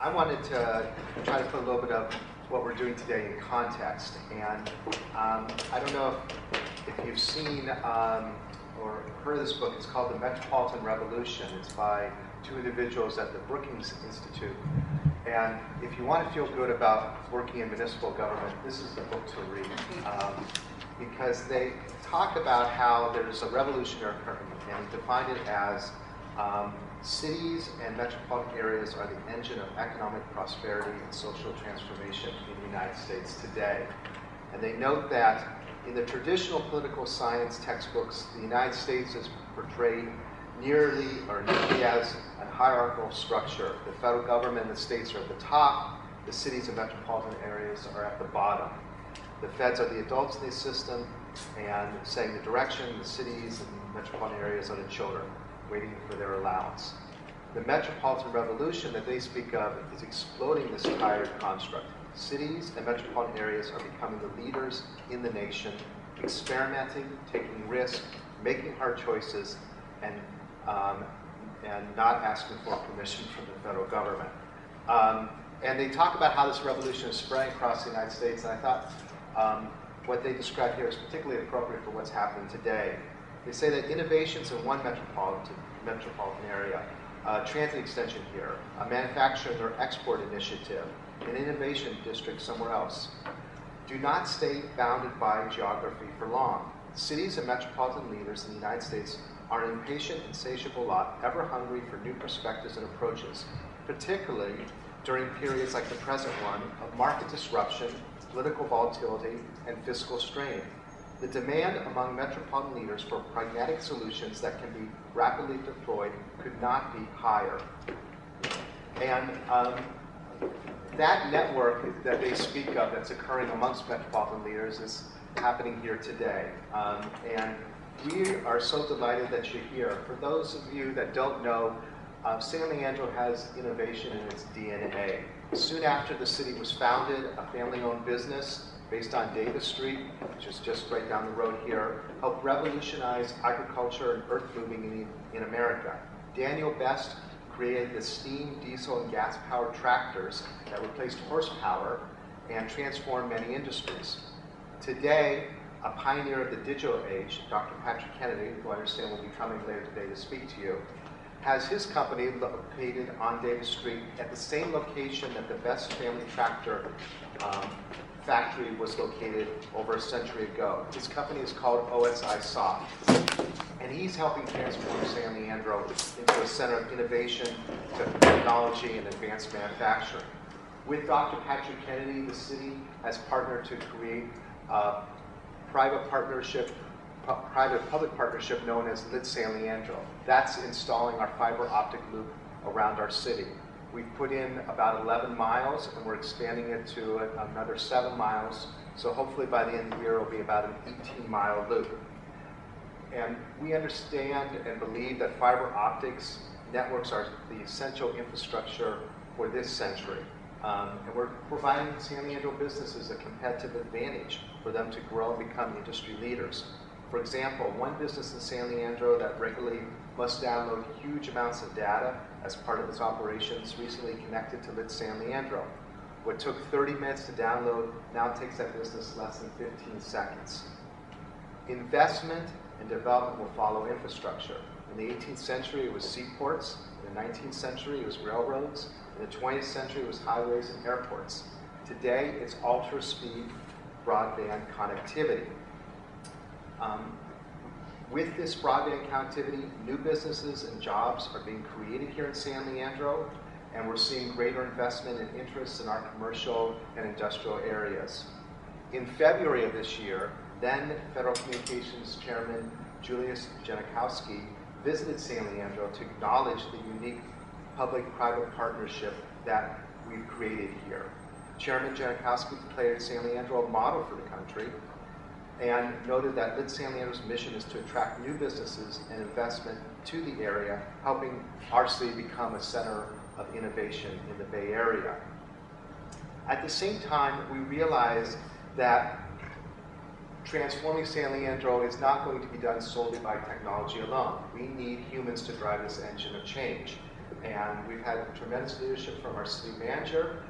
I wanted to try to put a little bit of what we're doing today in context. And I don't know if you've seen or heard of this book. It's called The Metropolitan Revolution. It's by two individuals at the Brookings Institute. And if you want to feel good about working in municipal government, this is the book to read. Because they talk about how there's a revolutionary current, and define it as cities and metropolitan areas are the engine of economic prosperity and social transformation in the United States today. And they note that in the traditional political science textbooks, the United States is portrayed nearly as a hierarchical structure. The federal government and the states are at the top, the cities and metropolitan areas are at the bottom. The feds are the adults in the system and setting the direction. The cities and metropolitan areas are the children waiting for their allowance. The metropolitan revolution that they speak of is exploding this tired construct. Cities and metropolitan areas are becoming the leaders in the nation, experimenting, taking risks, making hard choices, and not asking for permission from the federal government. And they talk about how this revolution is spreading across the United States, and I thought what they describe here is particularly appropriate for what's happening today. They say that innovations in one metropolitan area, transit extension here, a manufacturing or export initiative, an innovation district somewhere else, do not stay bounded by geography for long. Cities and metropolitan leaders in the United States are an impatient, insatiable lot, ever hungry for new perspectives and approaches, particularly during periods like the present one of market disruption, political volatility, and fiscal strain. The demand among metropolitan leaders for pragmatic solutions that can be rapidly deployed could not be higher. And that network that they speak of that's occurring amongst metropolitan leaders is happening here today. And we are so delighted that you're here. For those of you that don't know, San Leandro has innovation in its DNA. Soon after the city was founded, a family-owned business based on Davis Street, which is just right down the road here, helped revolutionize agriculture and earth moving in America. Daniel Best created the steam, diesel, and gas-powered tractors that replaced horsepower and transformed many industries. Today, a pioneer of the digital age, Dr. Patrick Kennedy, who I understand will be coming later today to speak to you, has his company located on Davis Street at the same location that the Best family tractor factory was located over a century ago. His company is called OSI Soft, and he's helping transform San Leandro into a center of innovation, technology, and advanced manufacturing. With Dr. Patrick Kennedy, the city has partnered to create a private-public partnership known as Lit San Leandro. That's installing our fiber optic loop around our city. We've put in about 11 miles, and we're expanding it to another 7 miles. So hopefully by the end of the year, it'll be about an 18-mile loop. And we understand and believe that fiber optics networks are the essential infrastructure for this century. And we're providing San Leandro businesses a competitive advantage for them to grow and become industry leaders. For example, one business in San Leandro that regularly must download huge amounts of data as part of its operations recently connected to Lit San Leandro. What took 30 minutes to download now takes that business less than 15 seconds. Investment and development will follow infrastructure. In the 18th century, it was seaports. In the 19th century, it was railroads. In the 20th century, it was highways and airports. Today, it's ultra-speed broadband connectivity. With this broadband connectivity, new businesses and jobs are being created here in San Leandro, and we're seeing greater investment and interest in our commercial and industrial areas. In February of this year, then Federal Communications Chairman Julius Genachowski visited San Leandro to acknowledge the unique public-private partnership that we've created here. Chairman Genachowski declared San Leandro a model for the country, and noted that Lit San Leandro's mission is to attract new businesses and investment to the area, helping our city become a center of innovation in the Bay Area. At the same time, we realize that transforming San Leandro is not going to be done solely by technology alone. We need humans to drive this engine of change. And we've had tremendous leadership from our city manager,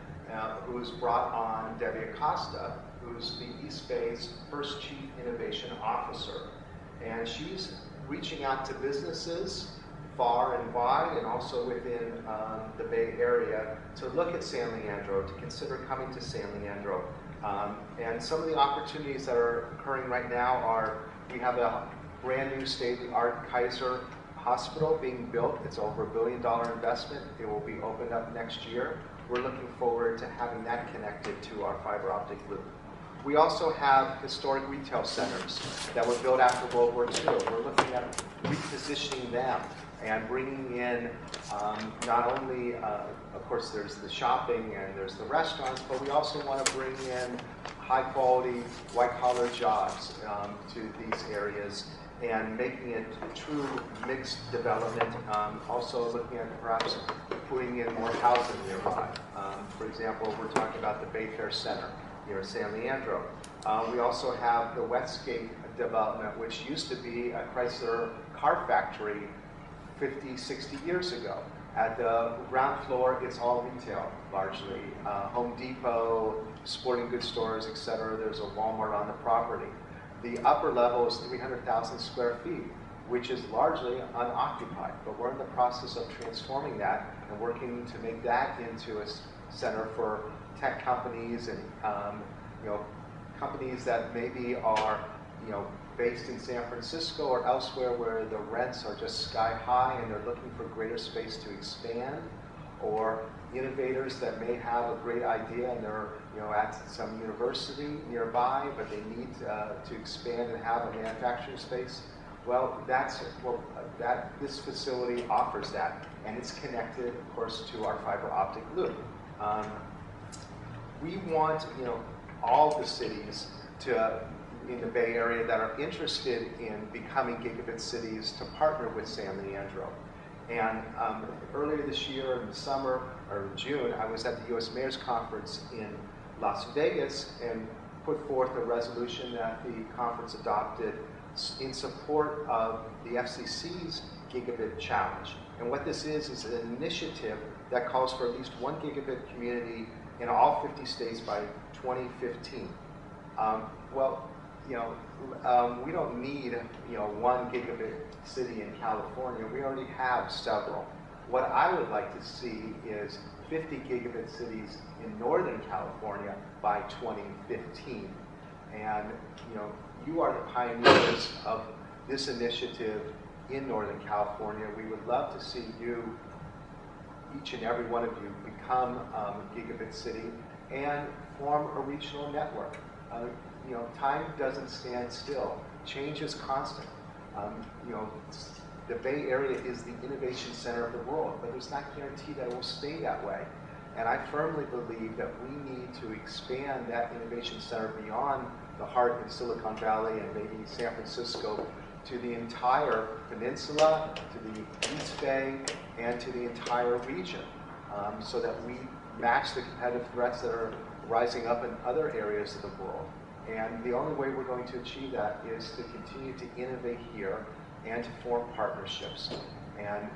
who's brought on Debbie Acosta, who's the East Bay's first Chief Innovation Officer. And she's reaching out to businesses far and wide, and also within the Bay Area, to look at San Leandro, to consider coming to San Leandro. And some of the opportunities that are occurring right now are, we have a brand new state-of-the-art Kaiser Hospital being built. It's over $1 billion investment. It will be opened up next year. We're looking forward to having that connected to our fiber optic loop. We also have historic retail centers that were built after World War II. We're looking at repositioning them and bringing in not only, of course, there's the shopping and there's the restaurants, but we also want to bring in high-quality, white-collar jobs to these areas and making it true mixed development. Also looking at perhaps putting in more housing nearby. For example, we're talking about the Bayfair Center here in San Leandro. We also have the Westgate development, which used to be a Chrysler car factory 50, 60 years ago. At the ground floor, it's all retail, largely. Home Depot, sporting goods stores, etc. There's a Walmart on the property. The upper level is 300,000 square feet, which is largely unoccupied. But we're in the process of transforming that and working to make that into a center for tech companies and companies that maybe are based in San Francisco or elsewhere where the rents are just sky high and they're looking for greater space to expand, or innovators that may have a great idea and they're at some university nearby, but they need to expand and have a manufacturing space. Well, this facility offers that, and it's connected, of course, to our fiber optic loop. We want all the cities in the Bay Area that are interested in becoming gigabit cities to partner with San Leandro. And earlier this year in the summer, or June, I was at the U.S. Mayor's Conference in Las Vegas and put forth a resolution that the conference adopted in support of the FCC's Gigabit Challenge. And what this is an initiative that calls for at least 1 gigabit community in all 50 states by 2015. We don't need 1 gigabit city in California. We already have several. What I would like to see is 50 gigabit cities in Northern California by 2015. And you are the pioneers of this initiative in Northern California. We would love to see you, each and every one of you, become a gigabit city and form a regional network. Time doesn't stand still. Change is constant. The Bay Area is the innovation center of the world, but it's not guaranteed that it will stay that way. And I firmly believe that we need to expand that innovation center beyond the heart in Silicon Valley and maybe San Francisco to the entire peninsula, to the East Bay, and to the entire region, so that we match the competitive threats that are rising up in other areas of the world. And the only way we're going to achieve that is to continue to innovate here and to form partnerships. And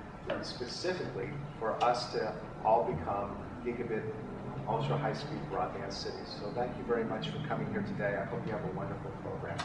specifically for us to all become gigabit, ultra high-speed broadband cities. So thank you very much for coming here today. I hope you have a wonderful program.